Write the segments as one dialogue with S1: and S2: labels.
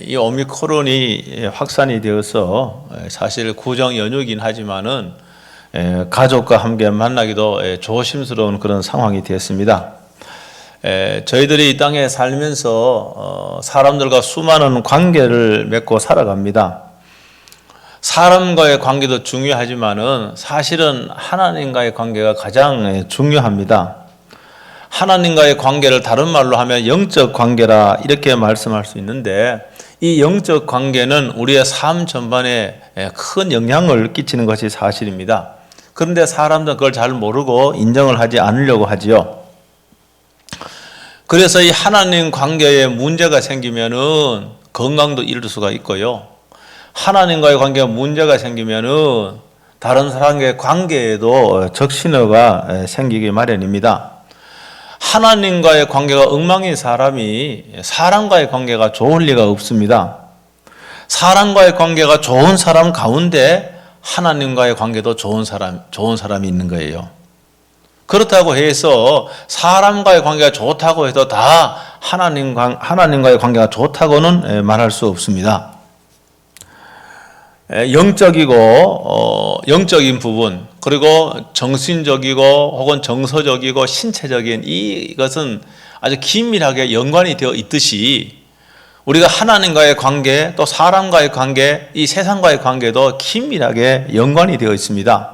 S1: 이 오미크론이 확산이 되어서 사실 구정 연휴이긴 하지만은 가족과 함께 만나기도 조심스러운 그런 상황이 되었습니다. 저희들이 이 땅에 살면서 사람들과 수많은 관계를 맺고 살아갑니다. 사람과의 관계도 중요하지만은 사실은 하나님과의 관계가 가장 중요합니다. 하나님과의 관계를 다른 말로 하면 영적 관계라 이렇게 말씀할 수 있는데, 이 영적 관계는 우리의 삶 전반에 큰 영향을 끼치는 것이 사실입니다. 그런데 사람들은 그걸 잘 모르고 인정을 하지 않으려고 하지요. 그래서 이 하나님 관계에 문제가 생기면은 건강도 잃을 수가 있고요. 하나님과의 관계에 문제가 생기면은 다른 사람과의 관계에도 적신호가 생기기 마련입니다. 하나님과의 관계가 엉망인 사람이 사람과의 관계가 좋을 리가 없습니다. 사람과의 관계가 좋은 사람 가운데 하나님과의 관계도 좋은 사람이 있는 거예요. 그렇다고 해서 사람과의 관계가 좋다고 해도 다 하나님과의 관계가 좋다고는 말할 수 없습니다. 영적인 부분, 그리고 정신적이고 혹은 정서적이고 신체적인 이것은 아주 긴밀하게 연관이 되어 있듯이 우리가 하나님과의 관계, 또 사람과의 관계, 이 세상과의 관계도 긴밀하게 연관이 되어 있습니다.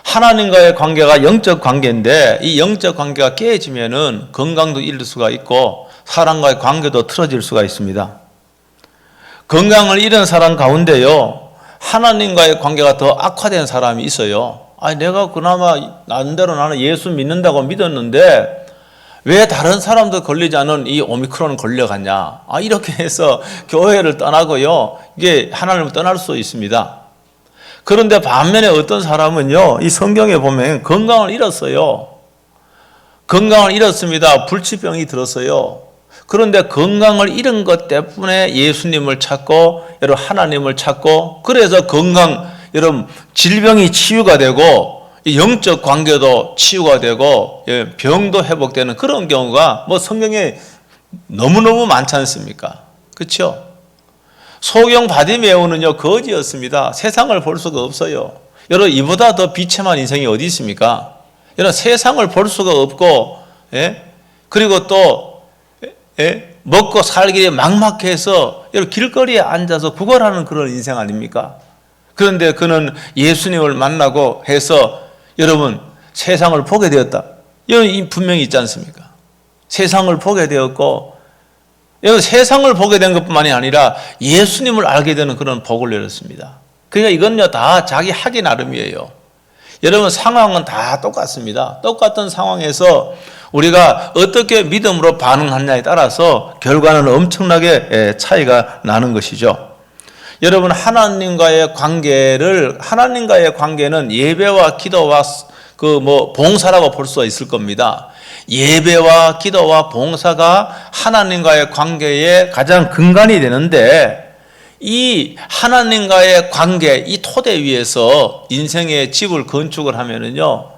S1: 하나님과의 관계가 영적 관계인데 이 영적 관계가 깨지면은 건강도 잃을 수가 있고 사람과의 관계도 틀어질 수가 있습니다. 건강을 잃은 사람 가운데요, 하나님과의 관계가 더 악화된 사람이 있어요. 내가 그나마 나름대로 나는 예수 믿는다고 믿었는데 왜 다른 사람도 걸리지 않은 이 오미크론 걸려갔냐. 이렇게 해서 교회를 떠나고요, 이게 하나님을 떠날 수 있습니다. 그런데 반면에 어떤 사람은요, 이 성경에 보면 건강을 잃었어요. 건강을 잃었습니다. 불치병이 들었어요. 그런데 건강을 잃은 것 때문에 예수님을 찾고 여러분 하나님을 찾고, 그래서 여러분 질병이 치유가 되고 영적 관계도 치유가 되고 병도 회복되는 그런 경우가 성경에 너무너무 많지 않습니까? 그렇죠? 소경 바디메오는요 거지였습니다. 세상을 볼 수가 없어요. 여러분 이보다 더 비참한 인생이 어디 있습니까? 여러분 세상을 볼 수가 없고, 그리고 또 먹고 살기 막막해서 여러분 길거리에 앉아서 구걸하는 그런 인생 아닙니까? 그런데 그는 예수님을 만나고 해서 여러분 세상을 보게 되었다. 여러분 분명히 있지 않습니까? 세상을 보게 되었고, 여러분 세상을 보게 된 것뿐만이 아니라 예수님을 알게 되는 그런 복을 내렸습니다. 그러니까 이건요 다 자기 하기 나름이에요. 여러분 상황은 다 똑같습니다. 똑같은 상황에서 우리가 어떻게 믿음으로 반응하느냐에 따라서 결과는 엄청나게 차이가 나는 것이죠. 여러분 하나님과의 관계는 예배와 기도와 봉사라고 볼 수가 있을 겁니다. 예배와 기도와 봉사가 하나님과의 관계의 가장 근간이 되는데, 이 하나님과의 관계, 이 토대 위에서 인생의 집을 건축을 하면은요,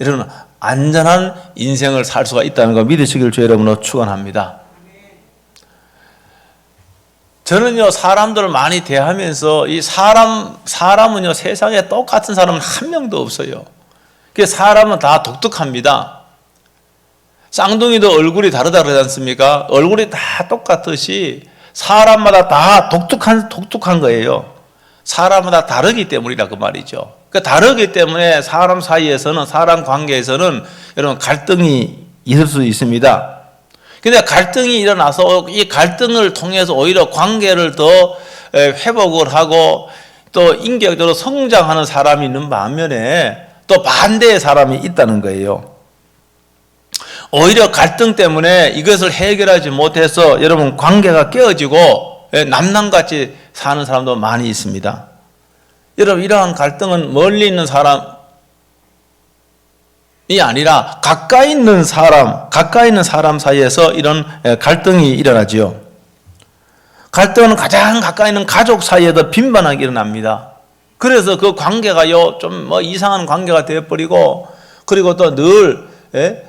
S1: 여러분 안전한 인생을 살 수가 있다는 거 믿으시길 주 여러분으로 축원합니다. 저는요 사람들을 많이 대하면서 이 사람은요 세상에 똑같은 사람은 한 명도 없어요. 그 사람은 다 독특합니다. 쌍둥이도 얼굴이 다르다 그러지 않습니까? 얼굴이 다 똑같듯이 사람마다 다 독특한 거예요. 사람마다 다르기 때문이라 그 말이죠. 그러니까 다르기 때문에 사람 사이에서는, 사람 관계에서는 여러분 갈등이 있을 수 있습니다. 근데 갈등이 일어나서 이 갈등을 통해서 오히려 관계를 더 회복을 하고 또 인격적으로 성장하는 사람이 있는 반면에 또 반대의 사람이 있다는 거예요. 오히려 갈등 때문에 이것을 해결하지 못해서 여러분 관계가 깨어지고 남남같이 사는 사람도 많이 있습니다. 여러분 이러한 갈등은 멀리 있는 사람이 아니라 가까이 있는 사람 사이에서 이런 갈등이 일어나지요. 갈등은 가장 가까이 있는 가족 사이에도 빈번하게 일어납니다. 그래서 그 관계가요 좀 이상한 관계가 되어버리고, 그리고 또 늘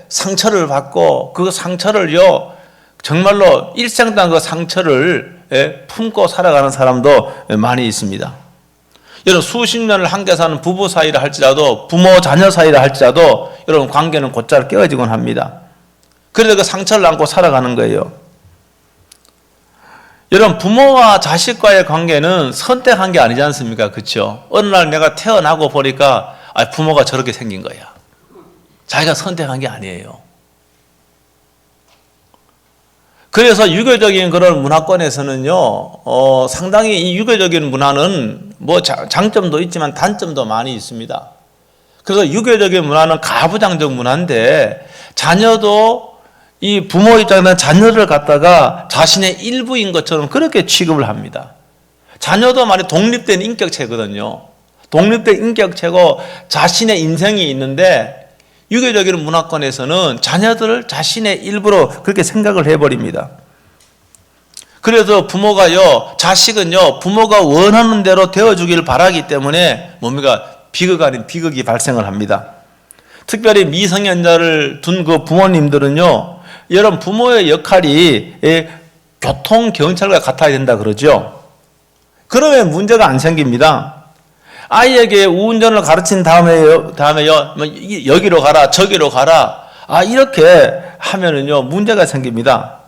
S1: 상처를 받고 그 상처를요 정말로 일생당 그 상처를 품고 살아가는 사람도 많이 있습니다. 여러분 수십 년을 함께 사는 부부 사이라 할지라도 부모 자녀 사이라 할지라도 여러분 관계는 곧잘 깨어지곤 합니다. 그래서 그 상처를 안고 살아가는 거예요. 여러분 부모와 자식과의 관계는 선택한 게 아니지 않습니까? 그렇죠? 어느 날 내가 태어나고 보니까 부모가 저렇게 생긴 거야. 자기가 선택한 게 아니에요. 그래서 유교적인 그런 문화권에서는요, 상당히 이 유교적인 문화는 뭐 장점도 있지만 단점도 많이 있습니다. 그래서 유교적인 문화는 가부장적 문화인데 자녀도 이 부모 입장에서는 자녀를 갖다가 자신의 일부인 것처럼 그렇게 취급을 합니다. 자녀도 말이 독립된 인격체거든요. 독립된 인격체고 자신의 인생이 있는데 유교적인 문화권에서는 자녀들을 자신의 일부로 그렇게 생각을 해버립니다. 그래서 부모가요, 자식은요, 부모가 원하는 대로 되어주길 바라기 때문에 뭡니까? 비극 아닌 비극이 발생을 합니다. 특별히 미성년자를 둔 그 부모님들은요, 여러분 부모의 역할이 교통경찰과 같아야 된다 그러죠. 그러면 문제가 안 생깁니다. 아이에게 운전을 가르친 다음에요, 여기로 가라, 저기로 가라. 이렇게 하면은요, 문제가 생깁니다.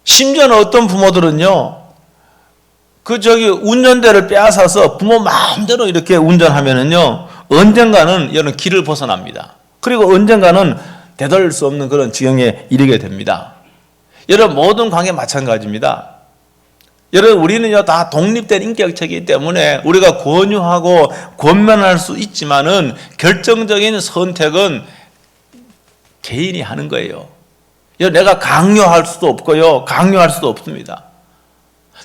S1: 심지어는 어떤 부모들은요, 운전대를 빼앗아서 부모 마음대로 이렇게 운전하면은요, 언젠가는 이런 길을 벗어납니다. 그리고 언젠가는 되돌릴 수 없는 그런 지경에 이르게 됩니다. 여러분, 모든 관계 마찬가지입니다. 여러분 우리는요 다 독립된 인격체이기 때문에 우리가 권유하고 권면할 수 있지만은 결정적인 선택은 개인이 하는 거예요. 내가 강요할 수도 없고요, 강요할 수도 없습니다.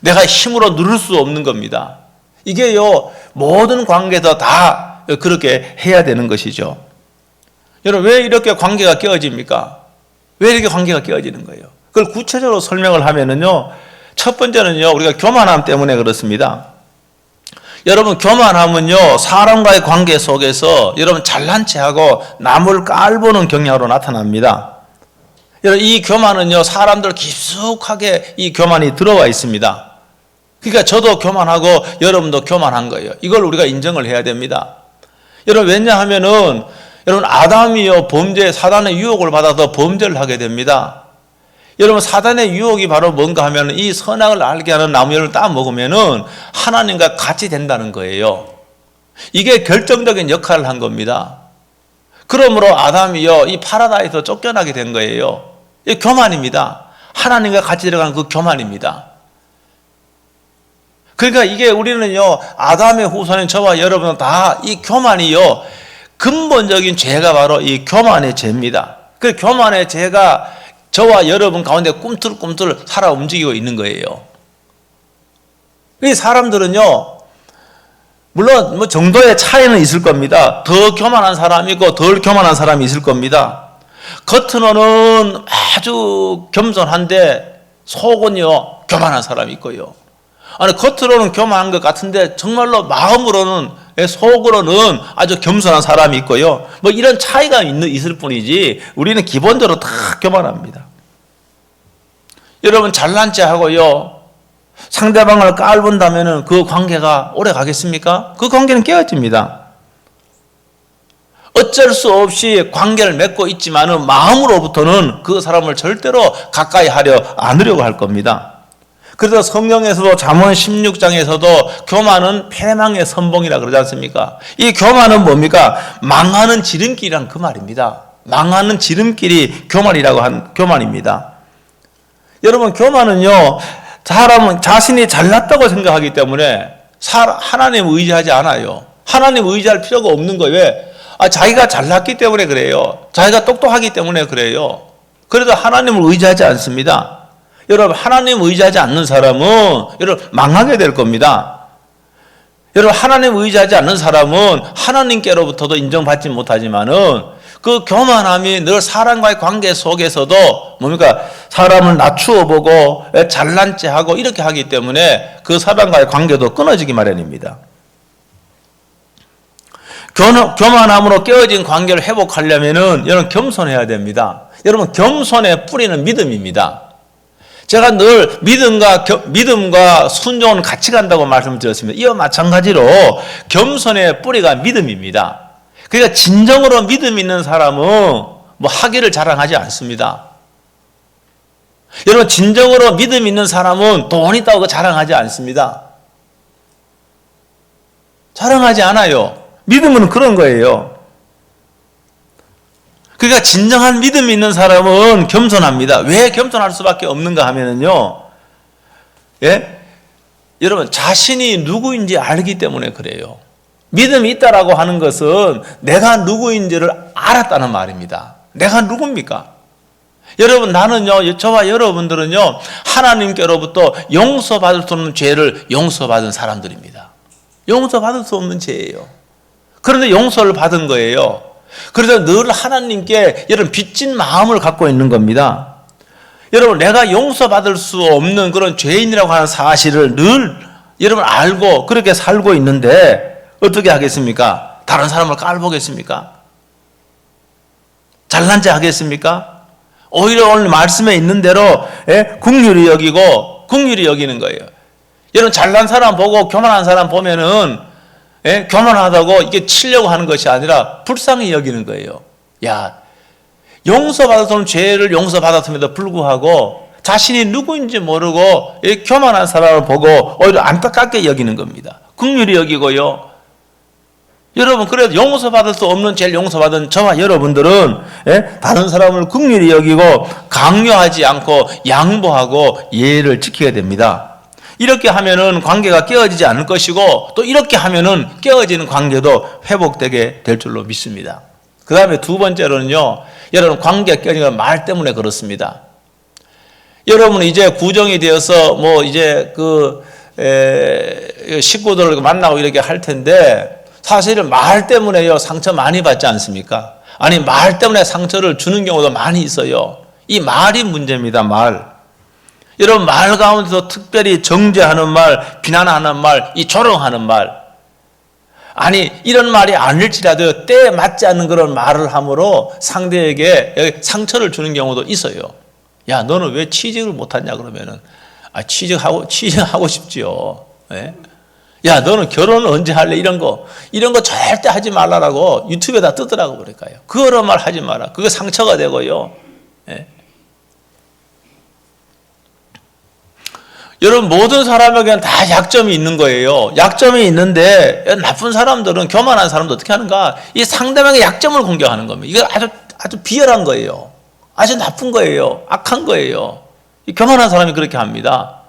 S1: 내가 힘으로 누를 수 없는 겁니다. 이게요 모든 관계에서 다 그렇게 해야 되는 것이죠. 여러분 왜 이렇게 관계가 깨어집니까? 왜 이렇게 관계가 깨어지는 거예요? 그걸 구체적으로 설명을 하면은요. 첫 번째는요, 우리가 교만함 때문에 그렇습니다. 여러분, 교만함은요, 사람과의 관계 속에서 여러분 잘난 체하고 남을 깔보는 경향으로 나타납니다. 여러분, 이 교만은요, 사람들 깊숙하게 이 교만이 들어와 있습니다. 그러니까 저도 교만하고 여러분도 교만한 거예요. 이걸 우리가 인정을 해야 됩니다. 여러분, 왜냐하면은, 여러분, 아담이요, 사단의 유혹을 받아서 범죄를 하게 됩니다. 여러분 사단의 유혹이 바로 뭔가 하면 이 선악을 알게 하는 나무열을 따먹으면은 하나님과 같이 된다는 거예요. 이게 결정적인 역할을 한 겁니다. 그러므로 아담이요 이 파라다이스에서 쫓겨나게 된 거예요. 이 교만입니다. 하나님과 같이 들어가는 그 교만입니다. 그러니까 이게 우리는요 아담의 후손인 저와 여러분은 다 이 교만이요 근본적인 죄가 바로 이 교만의 죄입니다. 그 교만의 죄가 저와 여러분 가운데 꿈틀꿈틀 살아 움직이고 있는 거예요. 이 사람들은요, 물론 뭐 정도의 차이는 있을 겁니다. 더 교만한 사람이 있고 덜 교만한 사람이 있을 겁니다. 겉으로는 아주 겸손한데 속은요 교만한 사람이 있고요. 겉으로는 교만한 것 같은데 정말로 마음으로는 속으로는 아주 겸손한 사람이 있고요. 뭐 이런 차이가 있을 뿐이지 우리는 기본적으로 다 교만합니다. 여러분 잘난 체하고요 상대방을 깔본다면은 그 관계가 오래 가겠습니까? 그 관계는 깨어집니다. 어쩔 수 없이 관계를 맺고 있지만은 마음으로부터는 그 사람을 절대로 가까이 하려 않으려고 할 겁니다. 그래서 성경에서도 잠언 16장에서도 교만은 패망의 선봉이라 그러지 않습니까? 이 교만은 뭡니까? 망하는 지름길이란 그 말입니다. 망하는 지름길이 교만입니다. 여러분 교만은요 사람은 자신이 잘났다고 생각하기 때문에 하나님 의지하지 않아요. 하나님 의지할 필요가 없는 거예요. 왜? 자기가 잘났기 때문에 그래요. 자기가 똑똑하기 때문에 그래요. 그래도 하나님을 의지하지 않습니다. 여러분 하나님 의지하지 않는 사람은 여러분 망하게 될 겁니다. 여러분 하나님 의지하지 않는 사람은 하나님께로부터도 인정받지 못하지만은 그 교만함이 늘 사람과의 관계 속에서도 뭡니까? 사람을 낮추어 보고 잘난 체하고 이렇게 하기 때문에 그 사람과의 관계도 끊어지기 마련입니다. 교만함으로 깨어진 관계를 회복하려면은 여러분 겸손해야 됩니다. 여러분 겸손의 뿌리는 믿음입니다. 제가 늘 믿음과 순종은 같이 간다고 말씀을 드렸습니다. 이와 마찬가지로 겸손의 뿌리가 믿음입니다. 그러니까 진정으로 믿음 있는 사람은 뭐 학위를 자랑하지 않습니다. 여러분, 진정으로 믿음 있는 사람은 돈 있다고 자랑하지 않습니다. 자랑하지 않아요. 믿음은 그런 거예요. 그러니까 진정한 믿음 있는 사람은 겸손합니다. 왜 겸손할 수밖에 없는가 하면은요, 예? 여러분, 자신이 누구인지 알기 때문에 그래요. 믿음이 있다라고 하는 것은 내가 누구인지를 알았다는 말입니다. 내가 누굽니까? 여러분, 나는요, 저와 여러분들은요, 하나님께로부터 용서받을 수 없는 죄를 용서받은 사람들입니다. 용서받을 수 없는 죄예요. 그런데 용서를 받은 거예요. 그래서 늘 하나님께 여러분 빚진 마음을 갖고 있는 겁니다. 여러분, 내가 용서받을 수 없는 그런 죄인이라고 하는 사실을 늘 여러분 알고 그렇게 살고 있는데 어떻게 하겠습니까? 다른 사람을 깔보겠습니까? 잘난 체 하겠습니까? 오히려 오늘 말씀에 있는 대로 긍휼히 여기고 긍휼히 여기는 거예요. 여러분, 잘난 사람 보고 교만한 사람 보면은 교만하다고 이게 치려고 하는 것이 아니라 불쌍히 여기는 거예요. 야, 용서받았던 죄를 용서받았음에도 불구하고 자신이 누구인지 모르고 교만한 사람을 보고 오히려 안타깝게 여기는 겁니다. 긍휼히 여기고요. 여러분, 그래도 용서받을 수 없는 죄를 용서받은 저와 여러분들은 다른 사람을 긍휼히 여기고 강요하지 않고 양보하고 예의를 지키게 됩니다. 이렇게 하면은 관계가 깨어지지 않을 것이고 또 이렇게 하면은 깨어지는 관계도 회복되게 될 줄로 믿습니다. 그 다음에 두 번째로는요, 여러분, 관계가 깨어지는 건 말 때문에 그렇습니다. 여러분은 이제 구정이 되어서 뭐 이제 식구들을 만나고 이렇게 할 텐데 사실은 말 때문에요, 상처 많이 받지 않습니까? 아니, 말 때문에 상처를 주는 경우도 많이 있어요. 이 말이 문제입니다, 말. 여러분, 말 가운데서 특별히 정죄하는 말, 비난하는 말, 이 조롱하는 말. 아니, 이런 말이 아닐지라도 때에 맞지 않는 그런 말을 함으로 상대에게 상처를 주는 경우도 있어요. 야, 너는 왜 취직을 못하냐 그러면은, 취직하고 싶지요. 예? 야, 너는 결혼을 언제 할래? 이런 거 절대 하지 말라라고 유튜브에다 뜨더라고 그럴까요? 그런 말 하지 마라. 그게 상처가 되고요. 예? 여러분, 모든 사람에게는 다 약점이 있는 거예요. 약점이 있는데 나쁜 사람들은, 교만한 사람도 어떻게 하는가? 이 상대방의 약점을 공격하는 겁니다. 이거 아주 비열한 거예요. 아주 나쁜 거예요. 악한 거예요. 이 교만한 사람이 그렇게 합니다.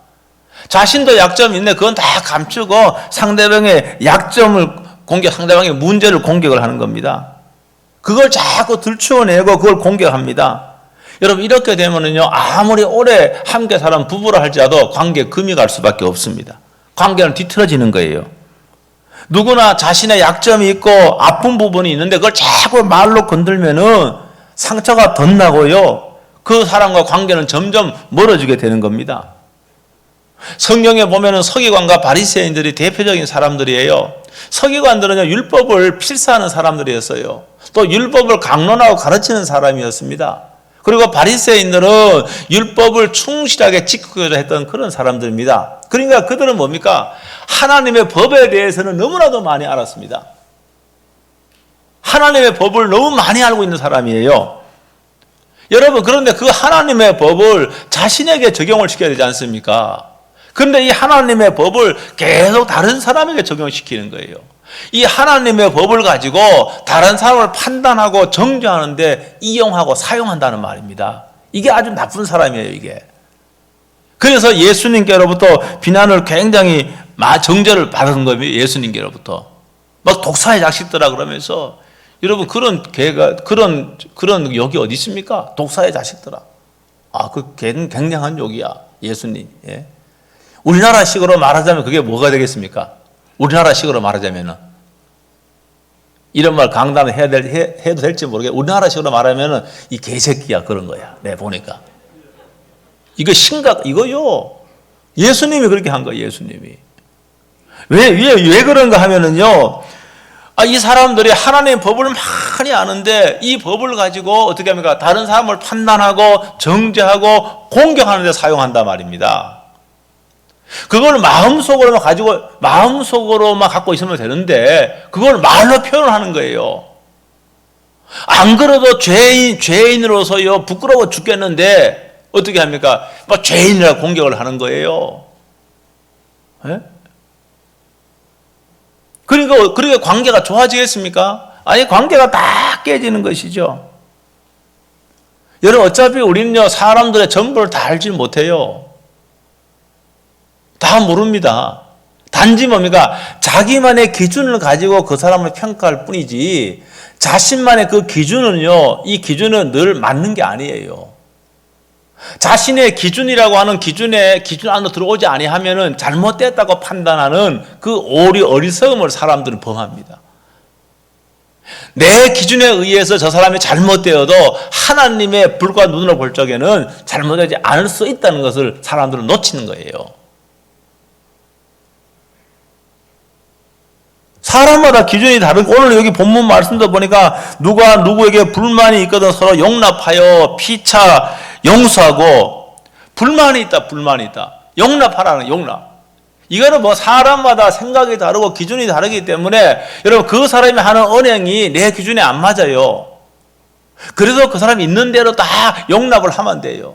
S1: 자신도 약점이 있는데 그건 다 감추고 상대방의 약점을 상대방의 문제를 공격을 하는 겁니다. 그걸 자꾸 들추어내고 그걸 공격합니다. 여러분, 이렇게 되면은요, 아무리 오래 함께 사는 부부라 할지라도 관계 금이 갈 수밖에 없습니다. 관계는 뒤틀어지는 거예요. 누구나 자신의 약점이 있고 아픈 부분이 있는데 그걸 자꾸 말로 건들면은 상처가 덧나고요, 그 사람과 관계는 점점 멀어지게 되는 겁니다. 성경에 보면은 서기관과 바리새인들이 대표적인 사람들이에요. 서기관들은요, 율법을 필사하는 사람들이었어요. 또 율법을 강론하고 가르치는 사람이었습니다. 그리고 바리새인들은 율법을 충실하게 지키고자 했던 그런 사람들입니다. 그러니까 그들은 뭡니까? 하나님의 법에 대해서는 너무나도 많이 알았습니다. 하나님의 법을 너무 많이 알고 있는 사람이에요. 여러분, 그런데 그 하나님의 법을 자신에게 적용을 시켜야 되지 않습니까? 그런데 이 하나님의 법을 계속 다른 사람에게 적용시키는 거예요. 이 하나님의 법을 가지고 다른 사람을 판단하고 정죄하는데 이용하고 사용한다는 말입니다. 이게 아주 나쁜 사람이에요, 이게. 그래서 예수님께로부터 비난을 굉장히 정죄를 받은 겁니다. 예수님께로부터. 막 독사의 자식들아 그러면서, 여러분, 그런 욕이 어디 있습니까? 독사의 자식들아. 그 걔는 굉장한 욕이야, 예수님. 예? 우리나라식으로 말하자면 그게 뭐가 되겠습니까? 우리나라식으로 말하자면은, 이런 말 강단을 해도 될지 모르겠는데, 우리나라식으로 말하면은 이 개새끼야, 그런 거야. 내 보니까. 이거요. 예수님이 그렇게 한 거예요, 예수님이. 왜 그런가 하면은요, 이 사람들이 하나님의 법을 많이 아는데 이 법을 가지고 어떻게 합니까? 다른 사람을 판단하고 정죄하고 공격하는 데 사용한단 말입니다. 그걸 마음속으로만 갖고 있으면 되는데 그걸 말로 표현하는 거예요. 안 그래도 죄인으로서요 부끄러워 죽겠는데 어떻게 합니까? 죄인이라고 공격을 하는 거예요. 예? 그러니까 관계가 좋아지겠습니까? 아니, 관계가 다 깨지는 것이죠. 여러분, 어차피 우리는요, 사람들의 전부를 다 알지 못해요. 다 모릅니다. 단지 뭡니까? 자기만의 기준을 가지고 그 사람을 평가할 뿐이지, 자신만의 그 기준은요, 이 기준은 늘 맞는 게 아니에요. 자신의 기준이라고 하는 기준 안으로 들어오지 아니하면은 잘못됐다고 판단하는 그 어리석음을 사람들은 범합니다. 내 기준에 의해서 저 사람이 잘못되어도 하나님의 불과 눈으로 볼 적에는 잘못되지 않을 수 있다는 것을 사람들은 놓치는 거예요. 사람마다 기준이 다르고 오늘 여기 본문 말씀도 보니까 누가 누구에게 불만이 있거든 서로 용납하여 피차 용서하고 불만이 있다. 용납하라는 용납. 이거는 사람마다 생각이 다르고 기준이 다르기 때문에 여러분 그 사람이 하는 언행이 내 기준에 안 맞아요. 그래도 그 사람이 있는 대로 다 용납을 하면 돼요.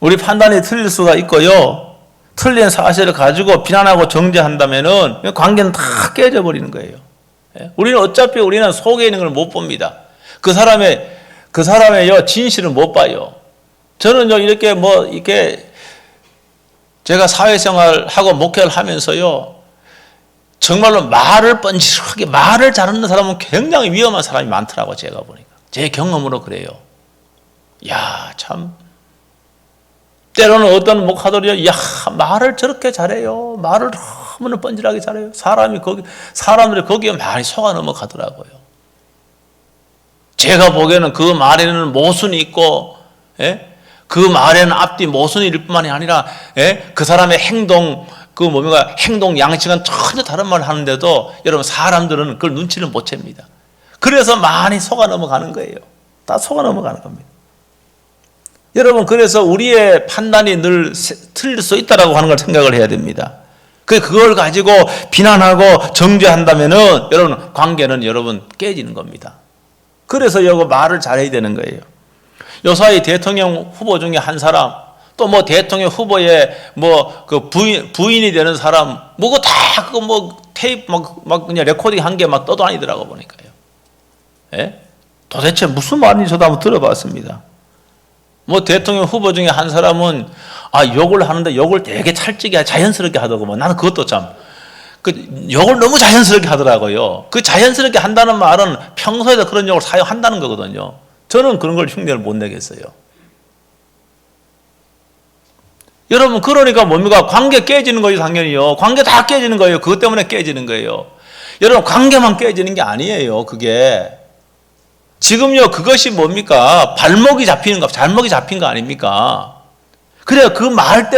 S1: 우리 판단이 틀릴 수가 있고요. 틀린 사실을 가지고 비난하고 정죄한다면은 관계는 다 깨져버리는 거예요. 우리는 어차피 속에 있는 걸 못 봅니다. 그 사람의 진실을 못 봐요. 저는요, 이렇게 제가 사회생활하고 목회를 하면서요, 정말로 말을 뻔질하게 말을 잘하는 사람은 굉장히 위험한 사람이 많더라고, 제가 보니까. 제 경험으로 그래요. 참. 때로는 어떤 목사들이요, 말을 저렇게 잘해요. 말을 너무나 뻔질하게 잘해요. 사람들이 거기에 많이 속아 넘어가더라고요. 제가 보기에는 그 말에는 모순이 있고, 그 말에는 앞뒤 모순일 뿐만이 아니라, 그 사람의 행동 양식은 전혀 다른 말을 하는데도 여러분 사람들은 그걸 눈치를 못 챕니다. 그래서 많이 속아 넘어가는 거예요. 다 속아 넘어가는 겁니다. 여러분, 그래서 우리의 판단이 늘 틀릴 수 있다라고 하는 걸 생각을 해야 됩니다. 그걸 가지고 비난하고 정죄한다면은 여러분 관계는 여러분 깨지는 겁니다. 그래서 이거 말을 잘해야 되는 거예요. 요사이 대통령 후보 중에 한 사람, 또 대통령 후보의 그 부인이 되는 사람, 테이프 그냥 레코딩 한 개 떠다니더라고 보니까요. 도대체 무슨 말인지 저도 한번 들어봤습니다. 대통령 후보 중에 한 사람은 욕을 하는데 욕을 되게 찰지게 자연스럽게 하더구먼. 나는 그것도 참 욕을 너무 자연스럽게 하더라고요. 그 자연스럽게 한다는 말은 평소에도 그런 욕을 사용한다는 거거든요. 저는 그런 걸 흉내를 못 내겠어요. 여러분, 그러니까 뭡니까? 관계 깨지는 거예요, 당연히요. 관계 다 깨지는 거예요. 그것 때문에 깨지는 거예요. 여러분, 관계만 깨지는 게 아니에요, 그게. 지금요, 그것이 뭡니까? 잘목이 잡힌 거 아닙니까? 그래요, 그 말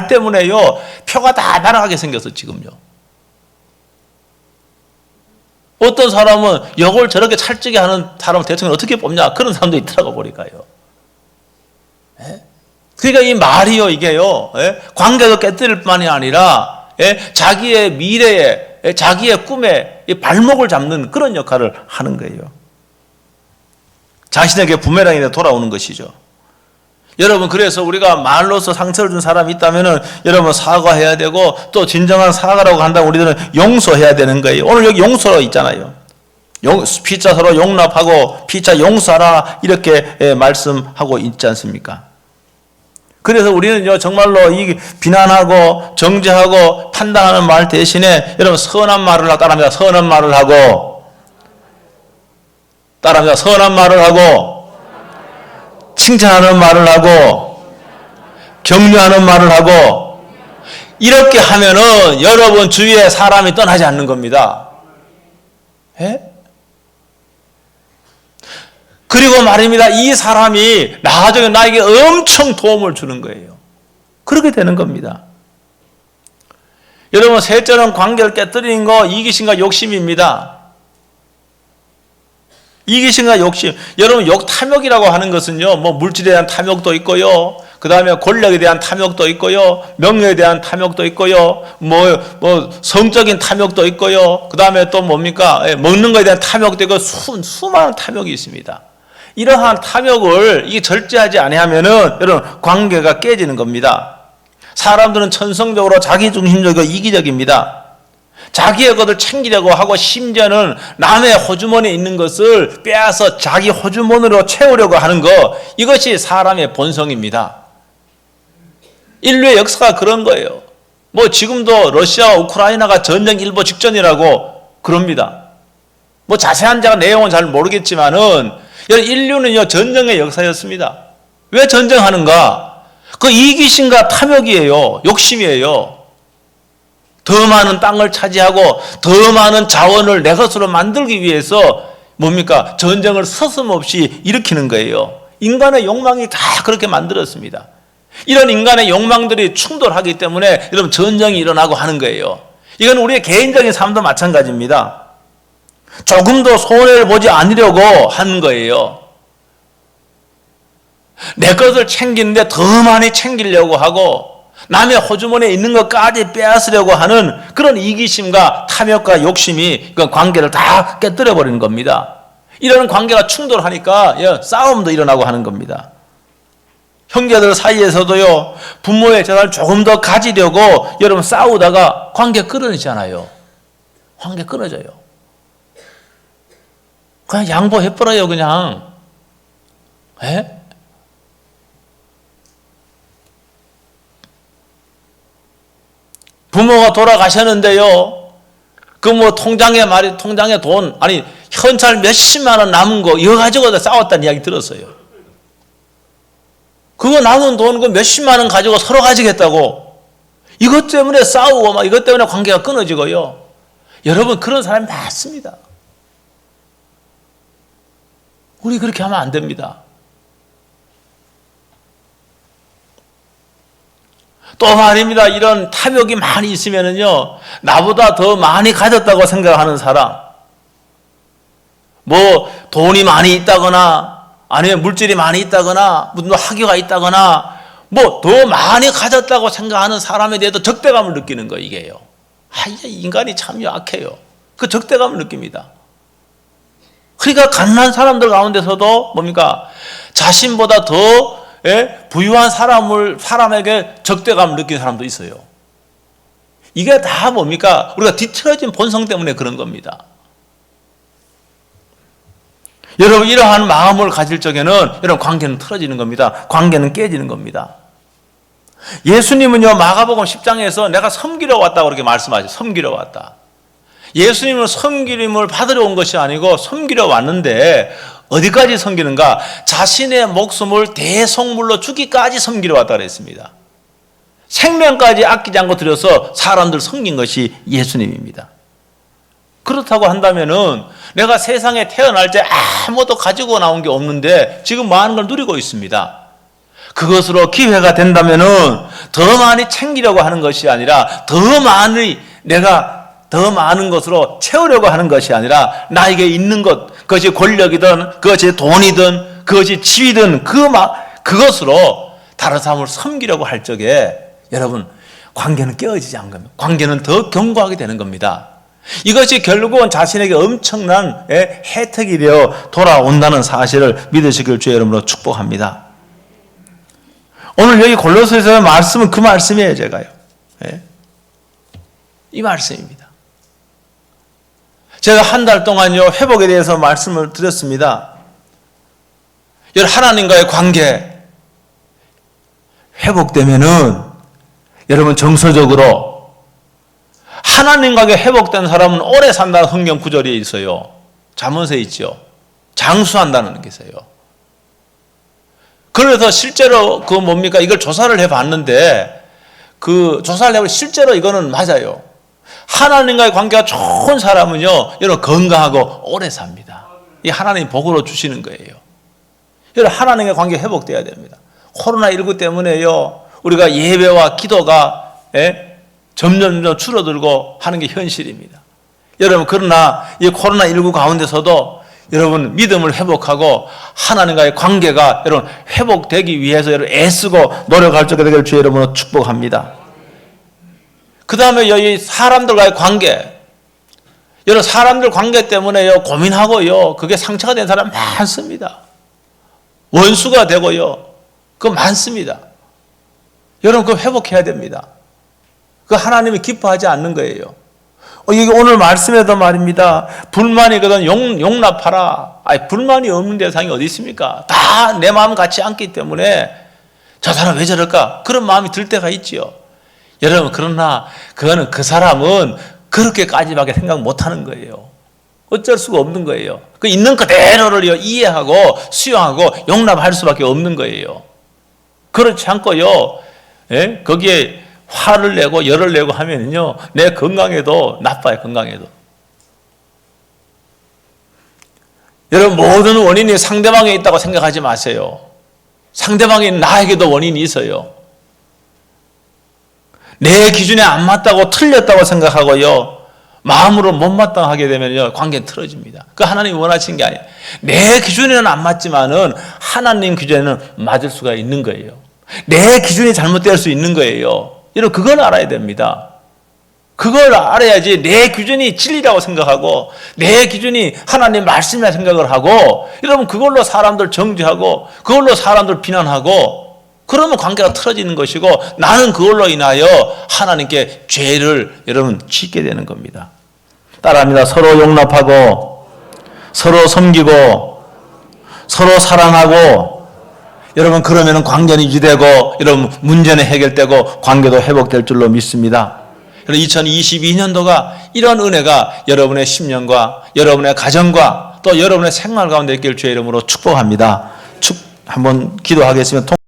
S1: 때문에요, 표가 다 날아가게 생겼어, 지금요. 어떤 사람은 욕을 저렇게 찰지게 하는 사람을 대통령 어떻게 뽑냐? 그런 사람도 있더라고, 보니까요. 그러니까 이 말이요, 이게요, 관계도 깨뜨릴 뿐만이 아니라, 자기의 미래에, 자기의 꿈에 발목을 잡는 그런 역할을 하는 거예요. 자신에게 부메랑이 돌아오는 것이죠. 여러분, 그래서 우리가 말로서 상처를 준 사람이 있다면은 여러분 사과해야 되고, 또 진정한 사과라고 한다면 우리들은 용서해야 되는 거예요. 오늘 여기 용서 있잖아요. 피차 서로 용납하고 피차 용서하라 이렇게 말씀하고 있지 않습니까? 그래서 우리는요, 정말로 이 비난하고 정죄하고 판단하는 말 대신에 여러분 선한 말을 따라합니다. 선한 말을 하고 칭찬하는 말을 하고 격려하는 말을 하고 이렇게 하면은 여러분 주위에 사람이 떠나지 않는 겁니다. 그리고 말입니다. 이 사람이 나중에 나에게 엄청 도움을 주는 거예요. 그렇게 되는 겁니다. 여러분, 셋째는 관계를 깨뜨리는 거 이기심과 욕심입니다. 이기심과 욕심. 여러분, 탐욕이라고 하는 것은요, 뭐 물질에 대한 탐욕도 있고요, 그 다음에 권력에 대한 탐욕도 있고요, 명예에 대한 탐욕도 있고요, 뭐 성적인 탐욕도 있고요, 그 다음에 또 뭡니까? 먹는 것에 대한 탐욕도 있고, 수많은 탐욕이 있습니다. 이러한 탐욕을 이게 절제하지 아니하면은 여러분, 관계가 깨지는 겁니다. 사람들은 천성적으로 자기중심적이고 이기적입니다. 자기의 것을 챙기려고 하고, 심지어는 남의 호주머니에 있는 것을 빼앗아 자기 호주머니로 채우려고 하는 것, 이것이 사람의 본성입니다. 인류의 역사가 그런 거예요. 뭐 지금도 러시아와 우크라이나가 전쟁 일보 직전이라고 그럽니다. 뭐 자세한 내용은 잘 모르겠지만은 인류는요, 전쟁의 역사였습니다. 왜 전쟁하는가? 그 이기심과 탐욕이에요. 욕심이에요. 더 많은 땅을 차지하고 더 많은 자원을 내 것으로 만들기 위해서 뭡니까? 전쟁을 서슴없이 일으키는 거예요. 인간의 욕망이 다 그렇게 만들었습니다. 이런 인간의 욕망들이 충돌하기 때문에 여러분, 전쟁이 일어나고 하는 거예요. 이건 우리의 개인적인 삶도 마찬가지입니다. 조금도 손해를 보지 않으려고 하는 거예요. 내 것을 챙기는데 더 많이 챙기려고 하고, 남의 호주머니에 있는 것까지 빼앗으려고 하는 그런 이기심과 탐욕과 욕심이 그 관계를 다 깨뜨려버리는 겁니다. 이런 관계가 충돌하니까 싸움도 일어나고 하는 겁니다. 형제들 사이에서도요, 부모의 재산을 조금 더 가지려고 여러분 싸우다가 관계 끊어지잖아요. 관계 끊어져요. 그냥 양보해버려요, 그냥. 에? 부모가 돌아가셨는데요, 그 뭐 통장에 돈, 현찰 몇십만 원 남은 거, 이거 가지고 싸웠다는 이야기 들었어요. 그거 남은 돈, 그 몇십만 원 가지고 서로 가지겠다고. 이것 때문에 싸우고, 이것 때문에 관계가 끊어지고요. 여러분, 그런 사람이 많습니다. 우리 그렇게 하면 안 됩니다. 또 말입니다. 이런 탐욕이 많이 있으면은요, 나보다 더 많이 가졌다고 생각하는 사람, 뭐 돈이 많이 있다거나, 아니면 물질이 많이 있다거나, 무슨 학위가 있다거나, 뭐 더 많이 가졌다고 생각하는 사람에 대해서 적대감을 느끼는 거, 이게요. 인간이 참 약해요. 그 적대감을 느낍니다. 그러니까 가난한 사람들 가운데서도 뭡니까? 자신보다 더 부유한 사람에게 적대감을 느끼는 사람도 있어요. 이게 다 뭡니까? 우리가 뒤틀어진 본성 때문에 그런 겁니다. 여러분, 이러한 마음을 가질 적에는 여러분, 관계는 틀어지는 겁니다. 관계는 깨지는 겁니다. 예수님은요, 마가복음 10장에서 내가 섬기러 왔다고 그렇게 말씀하죠. 섬기러 왔다. 예수님은 섬김을 받으러 온 것이 아니고 섬기러 왔는데, 어디까지 섬기는가? 자신의 목숨을 대속물로 주기까지 섬기러 왔다 그랬습니다. 생명까지 아끼지 않고 들여서 사람들 섬긴 것이 예수님입니다. 그렇다고 한다면은 내가 세상에 태어날 때 아무것도 가지고 나온 게 없는데 지금 많은 걸 누리고 있습니다. 그것으로 기회가 된다면은 더 많이 챙기려고 하는 것이 아니라 내가 더 많은 것으로 채우려고 하는 것이 아니라 나에게 있는 것, 그것이 권력이든 그것이 돈이든 그것이 지위든 그것으로 다른 사람을 섬기려고 할 적에 여러분, 관계는 깨어지지 않은 겁니다. 관계는 더 견고하게 되는 겁니다. 이것이 결국은 자신에게 엄청난 혜택이 되어 돌아온다는 사실을 믿으시길 주의 이름으로 축복합니다. 오늘 여기 골로새서의 말씀은 그 말씀이에요. 제가요. 이 말씀입니다. 제가 한 달 동안요, 회복에 대해서 말씀을 드렸습니다. 하나님과의 관계 회복되면은 여러분, 정서적으로 하나님과의 회복된 사람은 오래 산다는 성경 구절이 있어요. 잠언서에 있죠. 장수한다는 게 있어요. 그래서 실제로 이걸 조사를 해봤는데, 조사를 해보면 실제로 이거는 맞아요. 하나님과의 관계가 좋은 사람은요, 여러분, 건강하고 오래 삽니다. 이 하나님 복으로 주시는 거예요. 여러분, 하나님의 관계 회복돼야 됩니다. 코로나19 때문에요, 우리가 예배와 기도가 점점 줄어들고 하는 게 현실입니다. 여러분, 그러나 이 코로나19 가운데서도 여러분 믿음을 회복하고 하나님과의 관계가 여러분 회복되기 위해서 여러분 애쓰고 노력할 수 있게 되기를 주 여러분으로 축복합니다. 그 다음에 여기 사람들과의 관계, 여러분 사람들 관계 때문에요 고민하고요 그게 상처가 된 사람 많습니다. 원수가 되고요 그거 많습니다. 여러분 그거 회복해야 됩니다. 그 하나님이 기뻐하지 않는 거예요. 이게 오늘 말씀에도 말입니다. 불만이거든 용납하라. 아니, 불만이 없는 대상이 어디 있습니까? 다 내 마음 같지 않기 때문에 저 사람 왜 저럴까? 그런 마음이 들 때가 있지요. 여러분, 그러나 그거는 그 사람은 그렇게까지밖에 생각 못하는 거예요. 어쩔 수가 없는 거예요. 그 있는 그대로를 이해하고 수용하고 용납할 수밖에 없는 거예요. 그렇지 않고요, 예? 거기에 화를 내고 열을 내고 하면요 내 건강에도 나빠요. 건강에도. 여러분, 모든 원인이 상대방에 있다고 생각하지 마세요. 상대방이 나에게도 원인이 있어요. 내 기준에 안 맞다고 틀렸다고 생각하고요 마음으로 못마땅하게 되면요 관계는 틀어집니다. 그 하나님이 원하시는 게 아니에요. 내 기준에는 안 맞지만은 하나님 기준에는 맞을 수가 있는 거예요. 내 기준이 잘못될 수 있는 거예요. 여러분, 그걸 알아야 됩니다. 그걸 알아야지 내 기준이 진리라고 생각하고 내 기준이 하나님 말씀이라 생각을 하고 여러분 그걸로 사람들 정죄하고 그걸로 사람들 비난하고 그러면 관계가 틀어지는 것이고 나는 그걸로 인하여 하나님께 죄를 여러분 짓게 되는 겁니다. 따라합니다. 서로 용납하고 서로 섬기고 서로 사랑하고 여러분 그러면 관계는 유지되고 여러분 문제는 해결되고 관계도 회복될 줄로 믿습니다. 2022년도가 이런 은혜가 여러분의 심령과 여러분의 가정과 또 여러분의 생활 가운데 있길 주의 이름으로 축복합니다. 한번 기도하겠습니다.